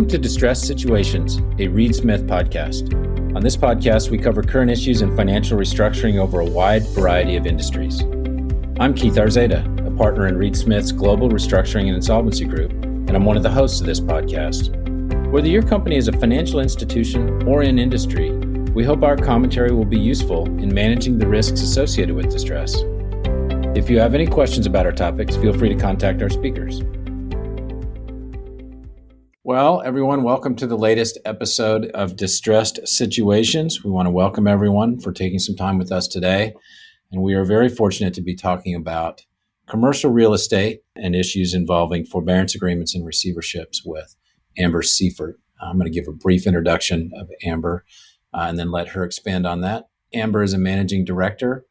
Welcome to Distressed Situations, a Reed Smith podcast. On this podcast, we cover current issues in financial restructuring over a wide variety of industries. I'm Keith Arzeda, a partner in Reed Smith's Global Restructuring and Insolvency Group, and I'm one of the hosts of this podcast. Whether your company is a financial institution or in industry, we hope our commentary will be useful in managing the risks associated with distress. If you have any questions about our topics, feel free to contact our speakers. Well, everyone, welcome to the latest episode of Distressed Situations. We want to welcome everyone for taking some time with us today. And we are very fortunate to be talking about commercial real estate and issues involving forbearance agreements and receiverships with Amber Seifert. I'm going to give a brief introduction of Amber and then let her expand on that. Amber is a managing director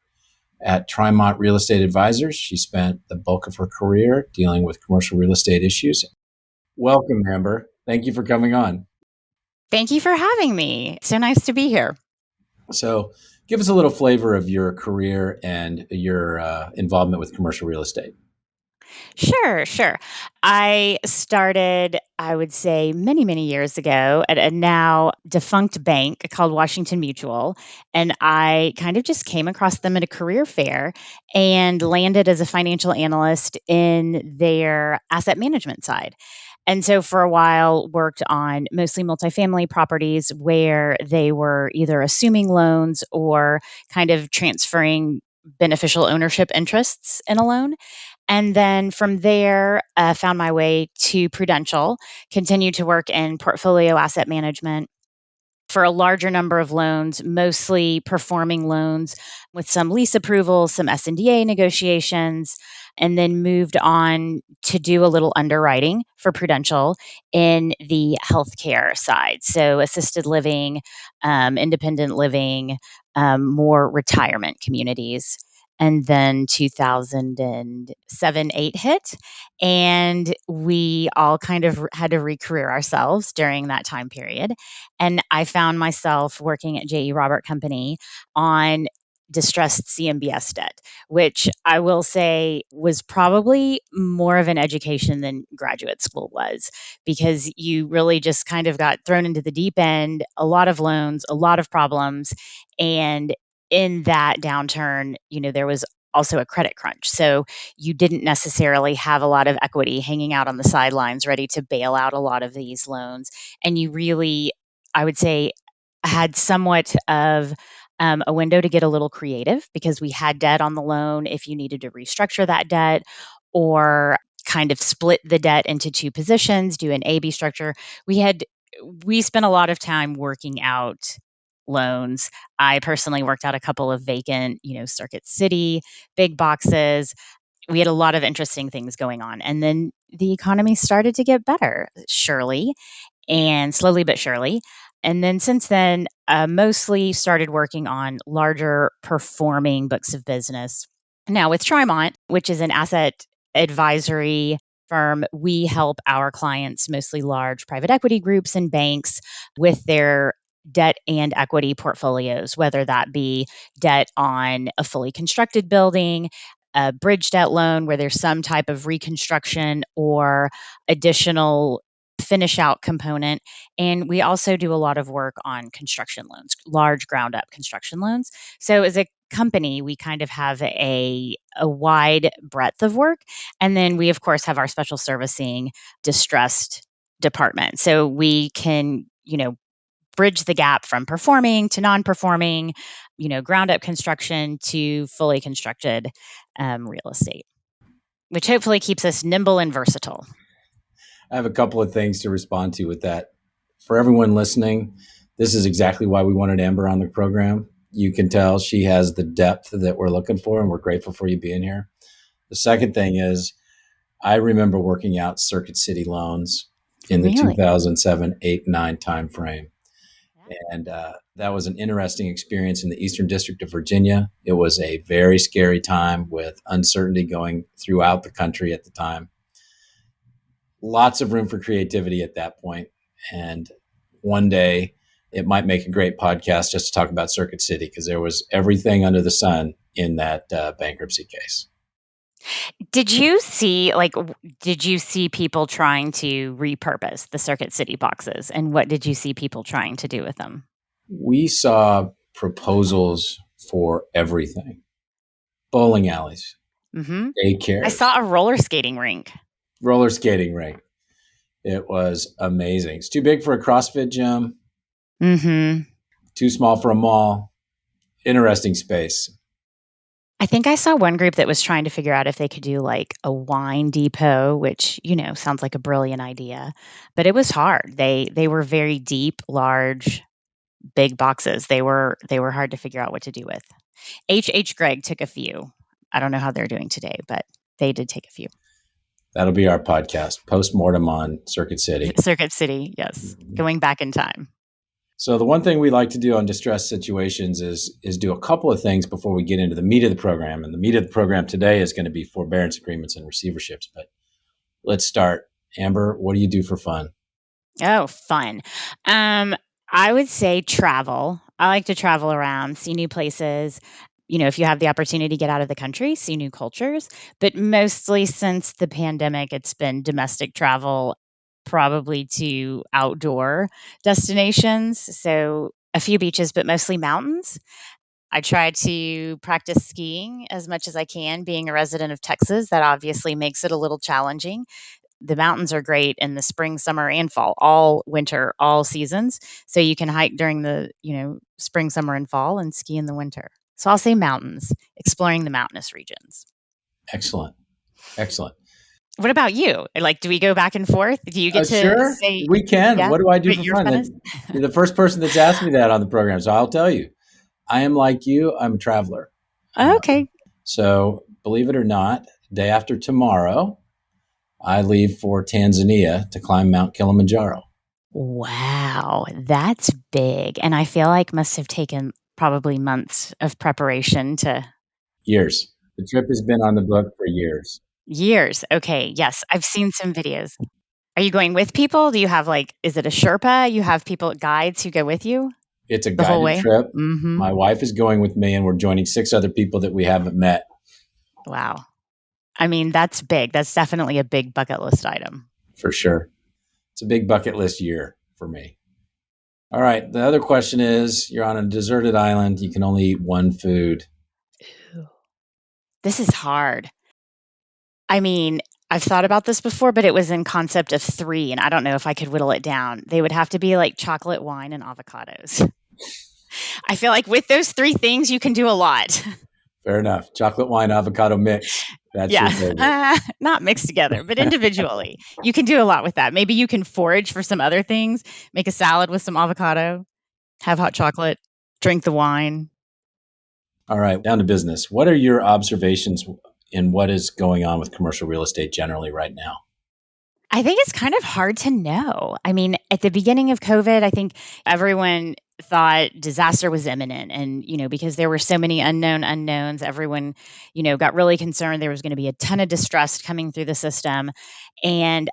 at Trimont Real Estate Advisors. She spent the bulk of her career dealing with commercial real estate issues. Welcome, Amber. Thank you for coming on. Thank you for having me. So nice to be here. So give us a little flavor of your career and your involvement with commercial real estate. Sure. I started, I would say, many years ago at a now defunct bank called Washington Mutual. And I kind of just came across them at a career fair and landed as a financial analyst in their asset management side. And so for a while worked on mostly multifamily properties where they were either assuming loans or kind of transferring beneficial ownership interests in a loan. And then from there, found my way to Prudential, continued to work in portfolio asset management for a larger number of loans, mostly performing loans with some lease approvals, some SNDA negotiations, and then moved on to do a little underwriting for Prudential in the healthcare side. So assisted living, independent living, more retirement communities. And then 2007-8 hit, and we all kind of had to recareer ourselves during that time period. And I found myself working at J.E. Robert Company on distressed CMBS debt, which I will say was probably more of an education than graduate school was, because you really just kind of got thrown into the deep end, a lot of loans, a lot of problems. And in that downturn, there was also a credit crunch. So you didn't necessarily have a lot of equity hanging out on the sidelines ready to bail out a lot of these loans. And you really, I would say, had somewhat of a window to get a little creative, because we had debt on the loan if you needed to restructure that debt or kind of split the debt into two positions, do an A-B structure. We spent a lot of time working out loans. I personally worked out a couple of vacant, Circuit City, big boxes. We had a lot of interesting things going on. And then the economy started to get better, surely, and slowly but surely. And then since then, mostly started working on larger performing books of business. Now with Trimont, which is an asset advisory firm, we help our clients, mostly large private equity groups and banks, with their debt and equity portfolios, whether that be debt on a fully constructed building, a bridge debt loan where there's some type of reconstruction or additional finish out component. And we also do a lot of work on construction loans, large ground up construction loans. So as a company, we kind of have a wide breadth of work. And then we, of course, have our special servicing distressed department. So we can, bridge the gap from performing to non-performing, ground up construction to fully constructed real estate, which hopefully keeps us nimble and versatile. I have a couple of things to respond to with that. For everyone listening, this is exactly why we wanted Amber on the program. You can tell she has the depth that we're looking for, and we're grateful for you being here. The second thing is, I remember working out Circuit City loans in the 2007, 8, 9 timeframe. And that was an interesting experience in the Eastern District of Virginia. It was a very scary time with uncertainty going throughout the country at the time. Lots of room for creativity at that point. And one day it might make a great podcast just to talk about Circuit City, because there was everything under the sun in that bankruptcy case. Did you see did you see people trying to repurpose the Circuit City boxes, and what did you see people trying to do with them? We saw proposals for everything: bowling alleys, Mhm. I daycares, saw a roller skating rink. roller skating rink. It was amazing. It's too big for a CrossFit gym, Mhm. too small for a mall. Interesting space. I think I saw one group that was trying to figure out if they could do, like, a wine depot, which, sounds like a brilliant idea, but it was hard. They were very deep, large, big boxes. They were hard to figure out what to do with. H. Gregg took a few. I don't know how they're doing today, but they did take a few. That'll be our podcast, post-mortem on Circuit City. Circuit City, yes, going back in time. So the one thing we like to do on distress situations is do a couple of things before we get into the meat of the program. And the meat of the program today is going to be forbearance agreements and receiverships. But let's start. Amber, what do you do for fun? Oh, fun. Um, I would say travel. I like to travel around, see new places. If you have the opportunity to get out of the country, see new cultures. But mostly since the pandemic, it's been domestic travel, probably to outdoor destinations. So a few beaches, but mostly mountains. I try to practice skiing as much as I can. Being a resident of Texas, that obviously makes it a little challenging. The mountains are great in the spring, summer, and fall, all winter, all seasons. So you can hike during the, spring, summer, and fall and ski in the winter. So I'll say mountains, exploring the mountainous regions. Excellent. Excellent. What about you? Like, do we go back and forth? Do you get to Sure, say, we can. yeah, What do I do what for your fun? fun is? You're the first person that's asked me that on the program. So I'll tell you, I am like you. I'm a traveler. Okay. So believe it or not, day after tomorrow, I leave for Tanzania to climb Mount Kilimanjaro. Wow, that's big. And I feel like must have taken probably months of preparation to Years. The trip has been on the book for years. years. Okay. Yes. I've seen some videos. Are you going with people? Do you have is it a Sherpa? You have people, guides who go with you It's a the whole guided way? trip. Mhm. My wife is going with me, and we're joining 6 other people that we haven't met Wow. I mean, that's big. That's definitely a big bucket list item. for sure. It's a big bucket list year for me. All right. The other question is, you're on a deserted island. You can only eat one food. Ooh. This is hard. I mean, I've thought about this before, but it was in concept of 3, and I don't know if I could whittle it down. They would have to be like chocolate, wine, and avocados. I feel like with those 3 things, you can do a lot. Fair enough. Chocolate, wine, avocado mix. That's Yeah, your favorite. not mixed together, but individually. You can do a lot with that. Maybe you can forage for some other things, make a salad with some avocado, have hot chocolate, drink the wine. All right. Down to business. What are your observations in what is going on with commercial real estate generally right now? I think it's kind of hard to know. I mean, at the beginning of COVID, I think everyone thought disaster was imminent. And, because there were so many unknown unknowns, everyone, got really concerned there was going to be a ton of distress coming through the system. And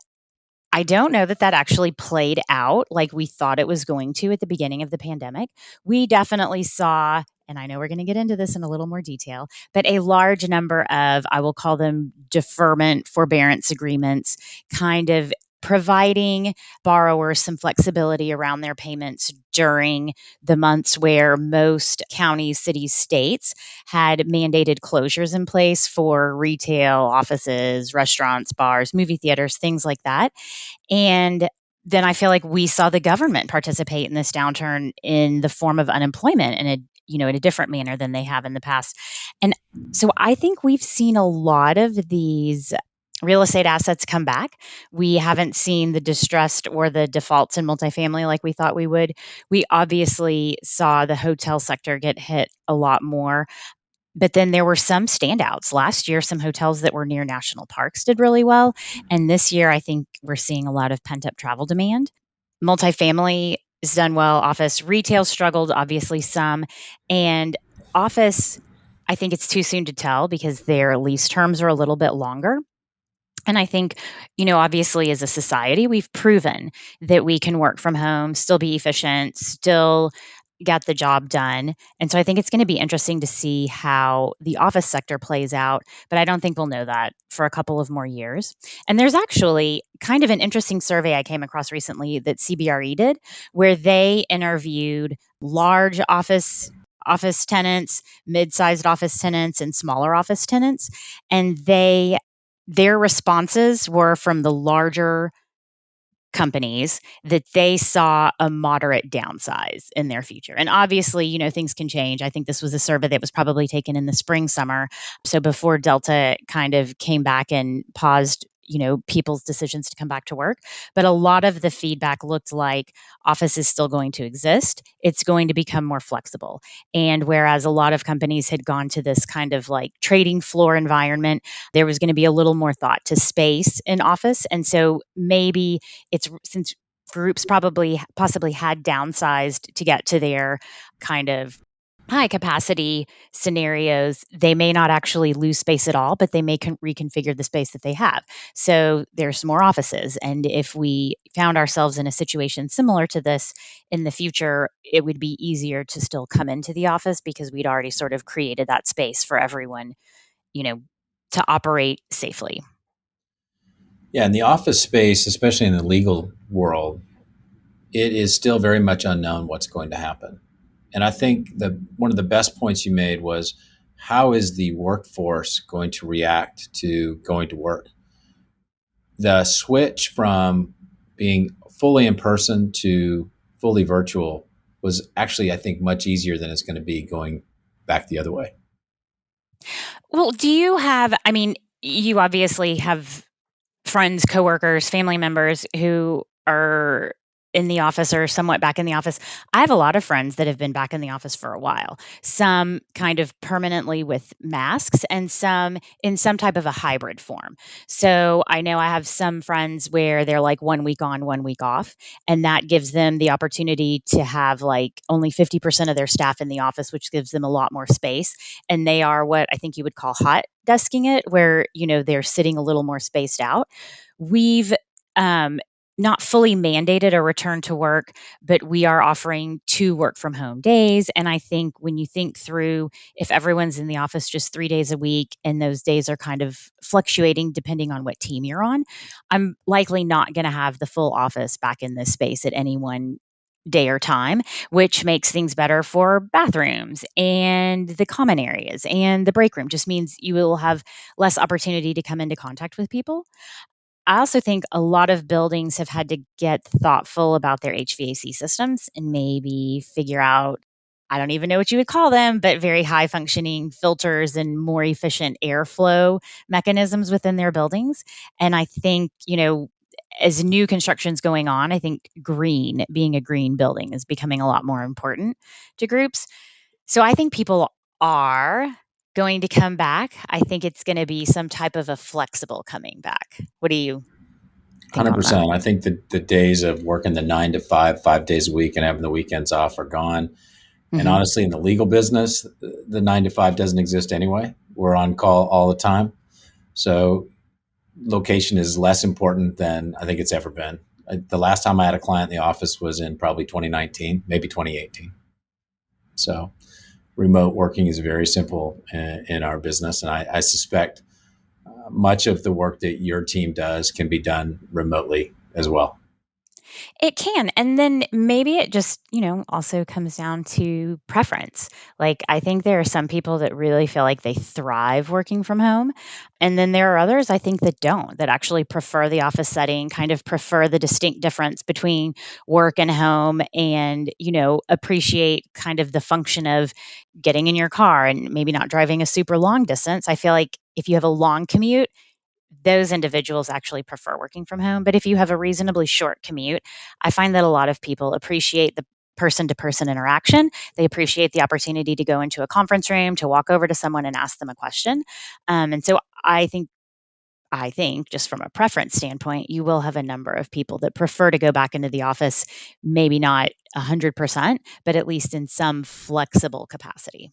I don't know that that actually played out like we thought it was going to at the beginning of the pandemic. We definitely saw, and I know we're going to get into this in a little more detail, but a large number of, I will call them deferment forbearance agreements, kind of providing borrowers some flexibility around their payments during the months where most counties, cities, states had mandated closures in place for retail, offices, restaurants, bars, movie theaters, things like that. And then I feel like we saw the government participate in this downturn in the form of unemployment in a different manner than they have in the past. And so I think we've seen a lot of these real estate assets come back. We haven't seen the distressed or the defaults in multifamily like we thought we would. We obviously saw the hotel sector get hit a lot more, but then there were some standouts. Last year, some hotels that were near national parks did really well. And this year, I think we're seeing a lot of pent up travel demand. Multifamily has done well. Office retail struggled, obviously, some. And office, I think it's too soon to tell because their lease terms are a little bit longer. And I think, obviously, as a society, we've proven that we can work from home, still be efficient, still, get the job done. And so I think it's going to be interesting to see how the office sector plays out, but I don't think we'll know that for a couple of more years. And there's actually kind of an interesting survey I came across recently that CBRE did, where they interviewed large office tenants, mid-sized office tenants, and smaller office tenants, and their responses were from the larger companies that they saw a moderate downsize in their future. And obviously, things can change. I think this was a survey that was probably taken in the spring, summer. So before Delta kind of came back and paused, people's decisions to come back to work. But a lot of the feedback looked like office is still going to exist. It's going to become more flexible. And whereas a lot of companies had gone to this kind of like trading floor environment, there was going to be a little more thought to space in office. And so maybe it's since groups possibly had downsized to get to their kind of high capacity scenarios, they may not actually lose space at all, but they may reconfigure the space that they have. So there's more offices. And if we found ourselves in a situation similar to this in the future, it would be easier to still come into the office because we'd already sort of created that space for everyone, you know, to operate safely. Yeah, in the office space, especially in the legal world, it is still very much unknown what's going to happen. And I think that one of the best points you made was, how is the workforce going to react to going to work? The switch from being fully in person to fully virtual was actually, I think, much easier than it's going to be going back the other way. Well, do you have, I mean, you obviously have friends, coworkers, family members who are in the office or somewhat back in the office. I have a lot of friends that have been back in the office for a while, some kind of permanently with masks and some in some type of a hybrid form. So I know I have some friends where they're like 1 week on, 1 week off, and that gives them the opportunity to have like only 50% of their staff in the office, which gives them a lot more space. And they are what I think you would call hot desking it, where, they're sitting a little more spaced out. We've not fully mandated a return to work, but we are offering 2 work from home days. And I think when you think through, if everyone's in the office just 3 days a week and those days are kind of fluctuating depending on what team you're on, I'm likely not going to have the full office back in this space at any one day or time, which makes things better for bathrooms and the common areas and the break room. Just means you will have less opportunity to come into contact with people. I also think a lot of buildings have had to get thoughtful about their HVAC systems and maybe figure out, I don't even know what you would call them, but very high functioning filters and more efficient airflow mechanisms within their buildings. And I think, as new construction's going on, I think being a green building is becoming a lot more important to groups. So I think people are going to come back. I think it's going to be some type of a flexible coming back. What do you think on that? 100%. I think that the days of working the 9 to 5, 5 days a week and having the weekends off are gone. And Mhm. honestly, in the legal business, the 9 to 5 doesn't exist anyway. We're on call all the time. So location is less important than I think it's ever been. The last time I had a client in the office was in probably 2019, maybe 2018. So remote working is very simple in our business. And I suspect much of the work that your team does can be done remotely as well. It can. And then maybe it just, also comes down to preference. Like, I think there are some people that really feel like they thrive working from home. And then there are others I think that don't, that actually prefer the office setting, kind of prefer the distinct difference between work and home and, appreciate kind of the function of getting in your car and maybe not driving a super long distance. I feel like if you have a long commute, those individuals actually prefer working from home. But if you have a reasonably short commute, I find that a lot of people appreciate the person to person interaction. They appreciate the opportunity to go into a conference room, to walk over to someone and ask them a question. And so I think just from a preference standpoint, you will have a number of people that prefer to go back into the office, maybe not 100%, but at least in some flexible capacity.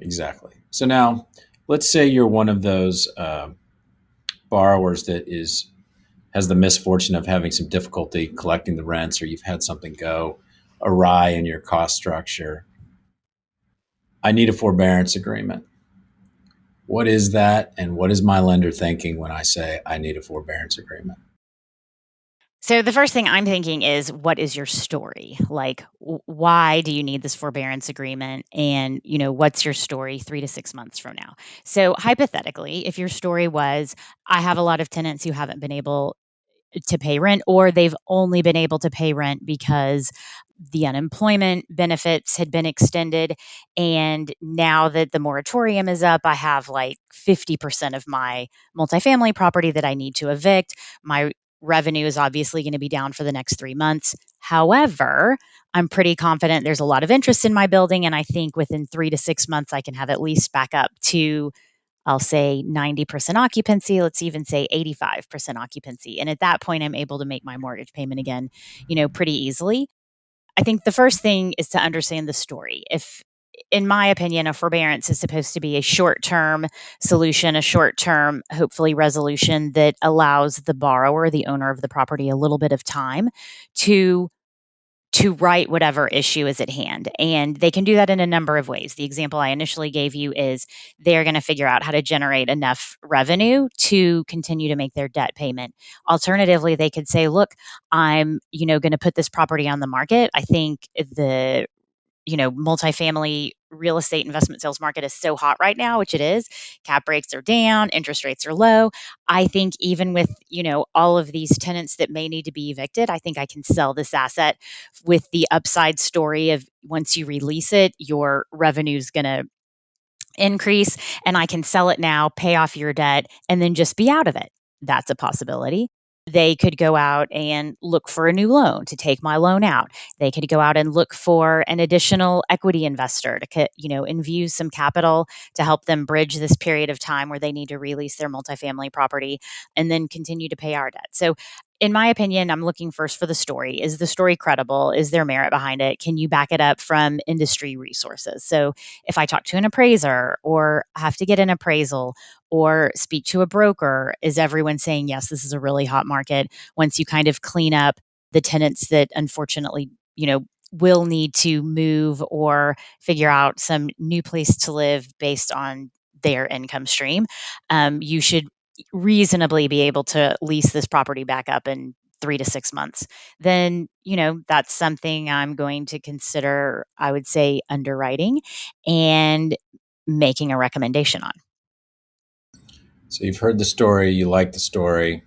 Exactly. So now, let's say you're one of those borrowers that has the misfortune of having some difficulty collecting the rents, or you've had something go awry in your cost structure. I need a forbearance agreement. What is that? And what is my lender thinking when I say I need a forbearance agreement? So the first thing I'm thinking is, what is your story? Like, why do you need this forbearance agreement? And, what's your story 3 to 6 months from now? So hypothetically, if your story was, I have a lot of tenants who haven't been able to pay rent, or they've only been able to pay rent because the unemployment benefits had been extended. And now that the moratorium is up, I have like 50% of my multifamily property that I need to evict. My revenue is obviously going to be down for the next 3 months. However, I'm pretty confident there's a lot of interest in my building. And I think within 3 to 6 months, I can have at least back up to, I'll say, 90% occupancy. Let's even say 85% occupancy. And at that point, I'm able to make my mortgage payment again, pretty easily. I think the first thing is to understand the story. If, in my opinion, a forbearance is supposed to be a short term solution, a short term, hopefully, resolution that allows the borrower, the owner of the property, a little bit of time to right whatever issue is at hand. And they can do that in a number of ways. The example I initially gave you is they're going to figure out how to generate enough revenue to continue to make their debt payment. Alternatively, they could say, look, I'm, going to put this property on the market. I think the multifamily real estate investment sales market is so hot right now, which it is. Cap rates are down, interest rates are low. I think even with, all of these tenants that may need to be evicted, I think I can sell this asset with the upside story of, once you release it, your revenue is going to increase, and I can sell it now, pay off your debt, and then just be out of it. That's a possibility. They could go out and look for a new loan to take my loan out. They could go out and look for an additional equity investor to, infuse some capital to help them bridge this period of time where they need to release their multifamily property and then continue to pay our debt. So, in my opinion, I'm looking first for the story. Is the story credible? Is there merit behind it? Can you back it up from industry resources? So, if I talk to an appraiser or have to get an appraisal or speak to a broker, is everyone saying, yes, this is a really hot market? Once you kind of clean up the tenants that unfortunately, will need to move or figure out some new place to live based on their income stream, you should reasonably be able to lease this property back up in 3 to 6 months. Then, that's something I'm going to consider, I would say, underwriting and making a recommendation on. So you've heard the story, you like the story,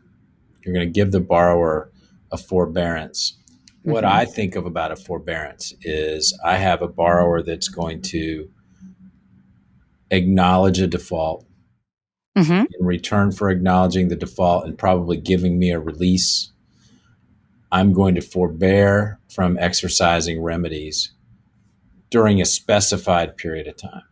you're going to give the borrower a forbearance. What Mm-hmm. I think of about a forbearance is I have a borrower that's going to acknowledge a default. Mm-hmm. In return for acknowledging the default and probably giving me a release, I'm going to forbear from exercising remedies during a specified period of time.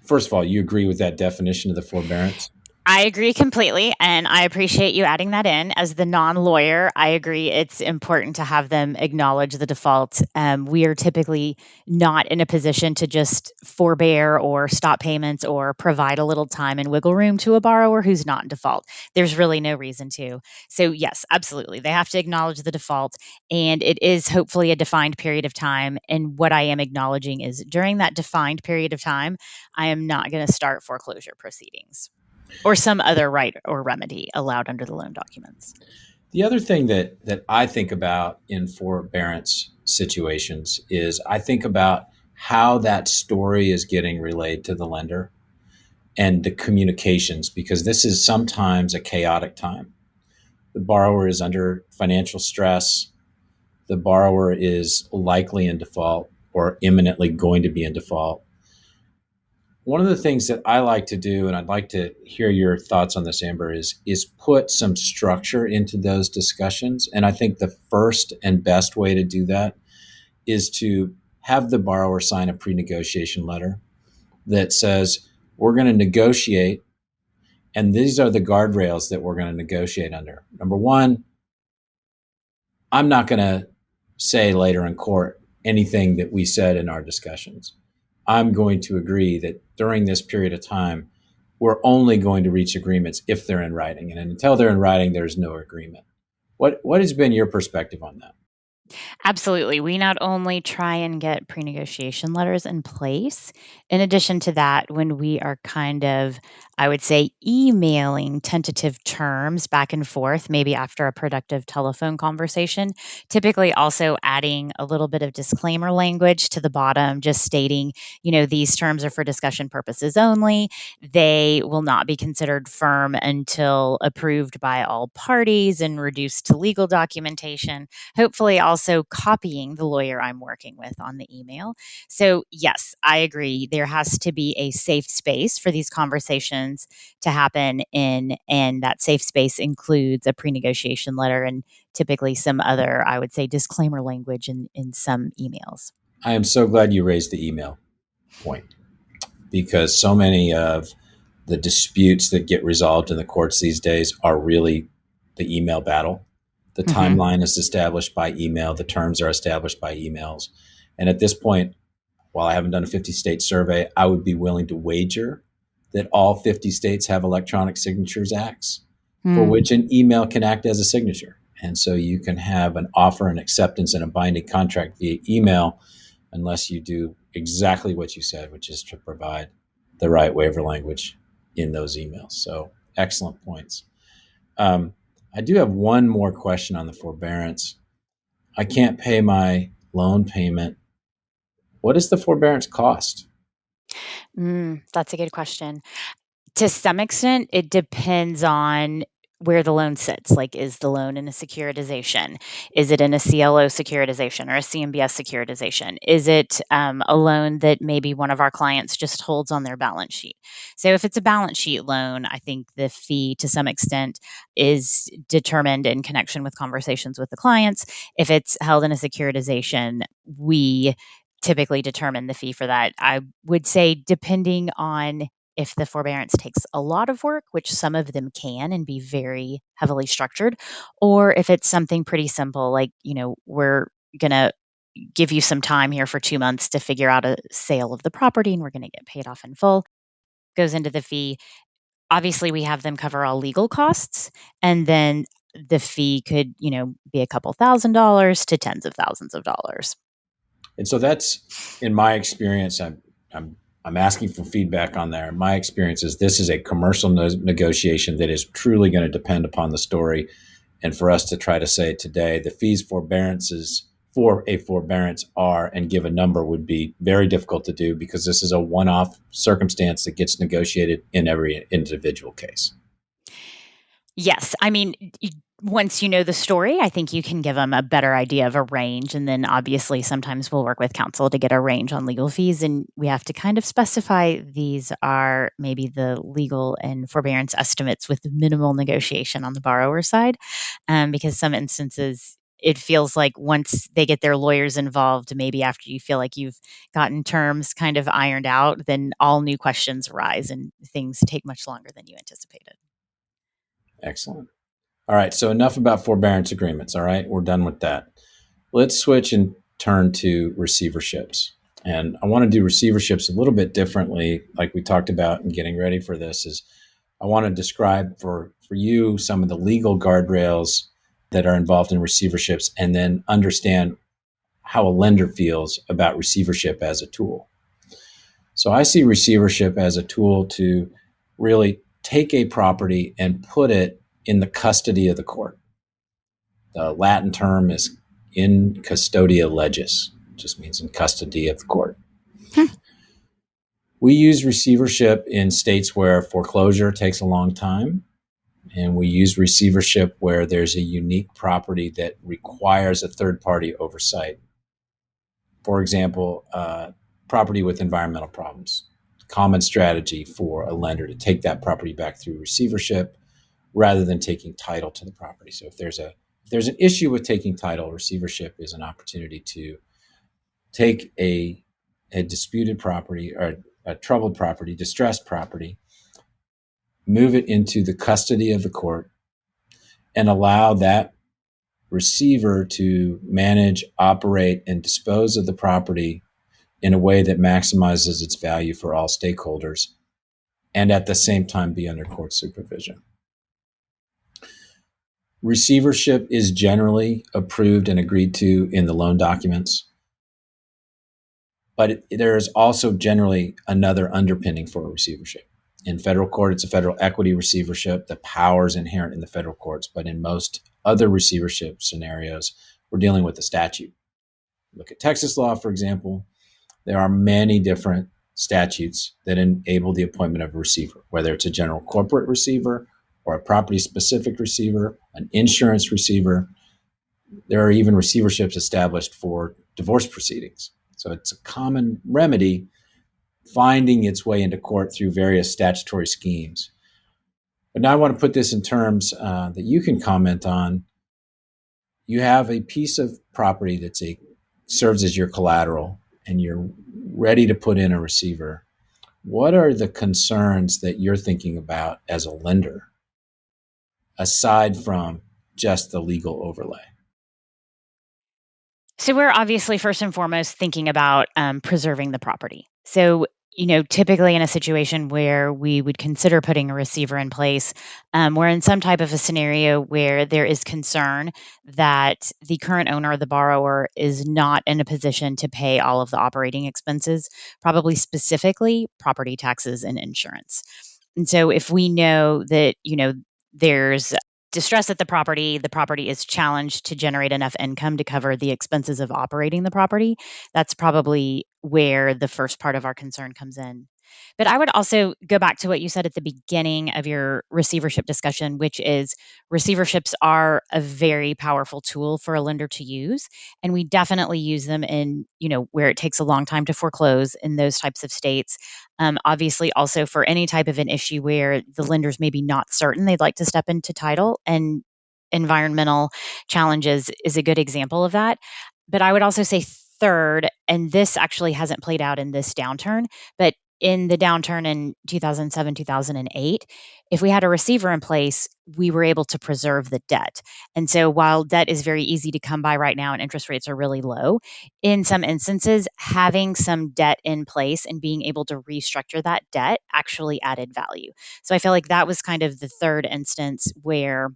First of all, you agree with that definition of the forbearance? I agree completely, and I appreciate you adding that in. As the non-lawyer, I agree it's important to have them acknowledge the default. We are typically not in a position to just forbear or stop payments or provide a little time and wiggle room to a borrower who's not in default. There's really no reason to. So yes, absolutely. They have to acknowledge the default, and it is hopefully a defined period of time. And what I am acknowledging is, during that defined period of time, I am not going to start foreclosure proceedings or some other right or remedy allowed under the loan documents. The other thing that I think about in forbearance situations is I think about how that story is getting relayed to the lender and the communications, because this is sometimes a chaotic time. The borrower is under financial stress. The borrower is likely in default or imminently going to be in default. One of the things that I like to do, and I'd like to hear your thoughts on this, Amber, is put some structure into those discussions. And I think the first and best way to do that is to have the borrower sign a pre-negotiation letter that says, we're going to negotiate, and these are the guardrails that we're going to negotiate under. Number one, I'm not going to say later in court anything that we said in our discussions. I'm going to agree that during this period of time, we're only going to reach agreements if they're in writing. And until they're in writing, there's no agreement. What has been your perspective on that? Absolutely. We not only try and get pre-negotiation letters in place, in addition to that, when we are kind of, I would say, emailing tentative terms back and forth, maybe after a productive telephone conversation, typically also adding a little bit of disclaimer language to the bottom, just stating, these terms are for discussion purposes only. They will not be considered firm until approved by all parties and reduced to legal documentation, hopefully also copying the lawyer I'm working with on the email. So, yes, I agree. There has to be a safe space for these conversations to happen in, and that safe space includes a pre negotiation letter and typically some other, I would say, disclaimer language in some emails. I am so glad you raised the email point, because so many of the disputes that get resolved in the courts these days are really the email battle. The Hmm. timeline is established by email, the terms are established by emails. And at this point, while I haven't done a 50-state survey, I would be willing to wager that all 50 states have electronic signatures acts for Mm. which an email can act as a signature. And so you can have an offer and acceptance and a binding contract via email unless you do exactly what you said, which is to provide the right waiver language in those emails. So excellent points. Um, I do have one more question on the forbearance. I can't pay my loan payment. What does the forbearance cost? That's a good question. To some extent, it depends on where the loan sits. Like, is the loan in a securitization? Is it in a CLO securitization or a CMBS securitization? Is it a loan that maybe one of our clients just holds on their balance sheet? So, if it's a balance sheet loan, I think the fee to some extent is determined in connection with conversations with the clients. If it's held in a securitization, we typically determine the fee for that. I would say, depending on if the forbearance takes a lot of work, which some of them can and be very heavily structured, or if it's something pretty simple, like, we're going to give you some time here for 2 months to figure out a sale of the property and we're going to get paid off in full, goes into the fee. Obviously, we have them cover all legal costs. And then the fee could, be a couple $1,000s to tens of thousands of dollars. And so that's, in my experience, I'm, I'm asking for feedback on there. My experience is this is a commercial negotiation that is truly going to depend upon the story. And for us to try to say today, the fees forbearances for a forbearance are, and give a number, would be very difficult to do, because this is a one-off circumstance that gets negotiated in every individual case. Yes. I mean, once you know the story, I think you can give them a better idea of a range. And then obviously, sometimes we'll work with counsel to get a range on legal fees. And we have to kind of specify these are maybe the legal and forbearance estimates with minimal negotiation on the borrower side. Because some instances, it feels like once they get their lawyers involved, maybe after you feel like you've gotten terms kind of ironed out, then all new questions arise and things take much longer than you anticipated. Excellent. All right. So enough about forbearance agreements. All right. We're done with that. Let's switch and turn to receiverships. And I want to do receiverships a little bit differently, like we talked about in getting ready for this. Is I want to describe for you some of the legal guardrails that are involved in receiverships, and then understand how a lender feels about receivership as a tool. So I see receivership as a tool to really take a property and put it in the custody of the court. The Latin term is in custodia legis, just means in custody of the court. Hmm. We use receivership in states where foreclosure takes a long time, and we use receivership where there's a unique property that requires a third party oversight. For example, property with environmental problems. Common strategy for a lender to take that property back through receivership rather than taking title to the property. So if there's an issue with taking title, receivership is an opportunity to take a disputed property, or a troubled property, distressed property, move it into the custody of the court, and allow that receiver to manage, operate, and dispose of the property in a way that maximizes its value for all stakeholders, and at the same time be under court supervision. Receivership is generally approved and agreed to in the loan documents, but there is also generally another underpinning for a receivership. In federal court, it's a federal equity receivership. The power is inherent in the federal courts, but in most other receivership scenarios, we're dealing with a statute. Look at Texas law, for example. There are many different statutes that enable the appointment of a receiver, whether it's a general corporate receiver or a property-specific receiver, an insurance receiver. There are even receiverships established for divorce proceedings. So it's a common remedy finding its way into court through various statutory schemes. But now I want to put this in terms that you can comment on. You have a piece of property that serves as your collateral, and you're ready to put in a receiver. What are the concerns that you're thinking about as a lender, aside from just the legal overlay? So we're obviously first and foremost thinking about preserving the property. So, typically in a situation where we would consider putting a receiver in place, we're in some type of a scenario where there is concern that the current owner or the borrower is not in a position to pay all of the operating expenses, probably specifically property taxes and insurance. And so if we know that, there's distress at the property is challenged to generate enough income to cover the expenses of operating the property, that's probably where the first part of our concern comes in. But I would also go back to what you said at the beginning of your receivership discussion, which is receiverships are a very powerful tool for a lender to use. And we definitely use them in, where it takes a long time to foreclose in those types of states. Obviously, also for any type of an issue where the lender's maybe not certain they'd like to step into title, and environmental challenges is a good example of that. But I would also say third, and this actually hasn't played out in this downturn, but in the downturn in 2007, 2008, if we had a receiver in place, we were able to preserve the debt. And so while debt is very easy to come by right now and interest rates are really low, in some instances, having some debt in place and being able to restructure that debt actually added value. So I feel like that was kind of the third instance where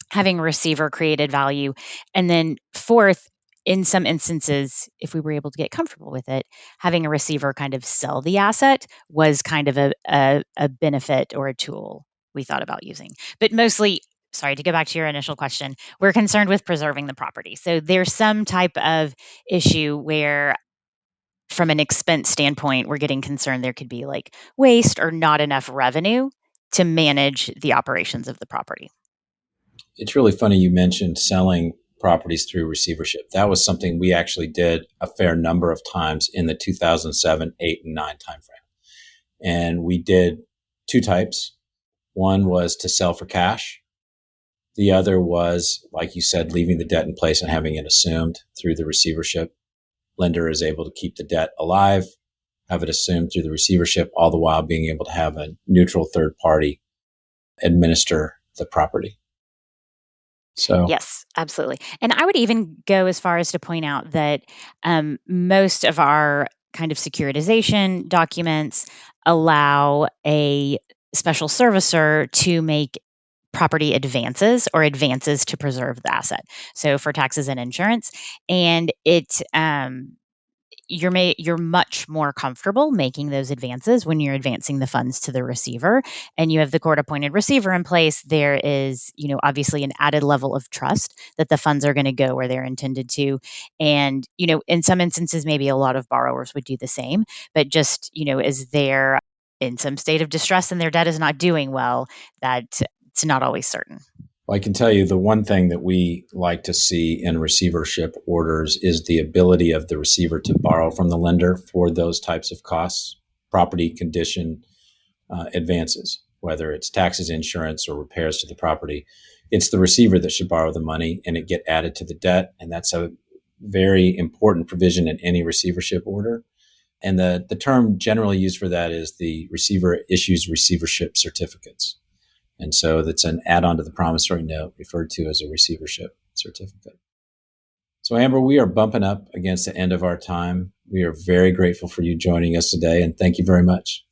having a receiver created value. And then fourth, in some instances, if we were able to get comfortable with it, having a receiver kind of sell the asset was kind of a benefit or a tool we thought about using. But mostly, sorry to go back to your initial question, we're concerned with preserving the property. So there's some type of issue where from an expense standpoint, we're getting concerned there could be like waste or not enough revenue to manage the operations of the property. It's really funny you mentioned selling properties through receivership. That was something we actually did a fair number of times in the 2007, 8, and 9 timeframe. And we did two types. One was to sell for cash. The other was, like you said, leaving the debt in place and having it assumed through the receivership. Lender is able to keep the debt alive, have it assumed through the receivership, all the while being able to have a neutral third party administer the property. So Yes, absolutely. And I would even go as far as to point out that most of our kind of securitization documents allow a special servicer to make property advances or advances to preserve the asset. So for taxes and insurance, and you're much more comfortable making those advances when you're advancing the funds to the receiver and you have the court appointed receiver in place. There is, obviously an added level of trust that the funds are going to go where they're intended to. And, in some instances, maybe a lot of borrowers would do the same, but just, as they're in some state of distress and their debt is not doing well, that it's not always certain. I can tell you the one thing that we like to see in receivership orders is the ability of the receiver to borrow from the lender for those types of costs, property condition advances, whether it's taxes, insurance, or repairs to the property. It's the receiver that should borrow the money and it get added to the debt. And that's a very important provision in any receivership order. And the term generally used for that is the receiver issues receivership certificates. And so that's an add-on to the promissory note referred to as a receivership certificate. So Amber, we are bumping up against the end of our time. We are very grateful for you joining us today, and thank you very much.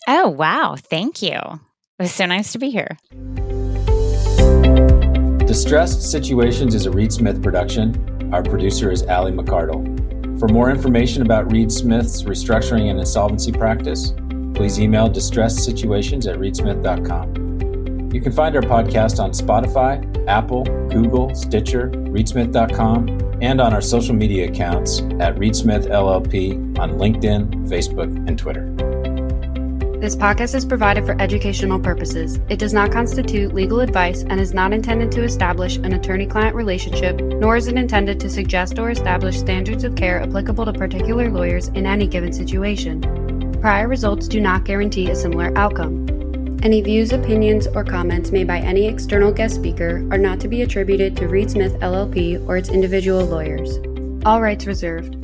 Oh, wow. Thank you. It was so nice to be here. The Distressed Situations is a Reed Smith production. Our producer is Allie McCardle. For more information about Reed Smith's restructuring and insolvency practice, please email distressedsituations@reedsmith.com. You can find our podcast on Spotify, Apple, Google, Stitcher, reedsmith.com, and on our social media accounts at Reed Smith LLP on LinkedIn, Facebook, and Twitter. This podcast is provided for educational purposes. It does not constitute legal advice and is not intended to establish an attorney-client relationship, nor is it intended to suggest or establish standards of care applicable to particular lawyers in any given situation. Prior results do not guarantee a similar outcome. Any views, opinions, or comments made by any external guest speaker are not to be attributed to Reed Smith LLP or its individual lawyers. All rights reserved.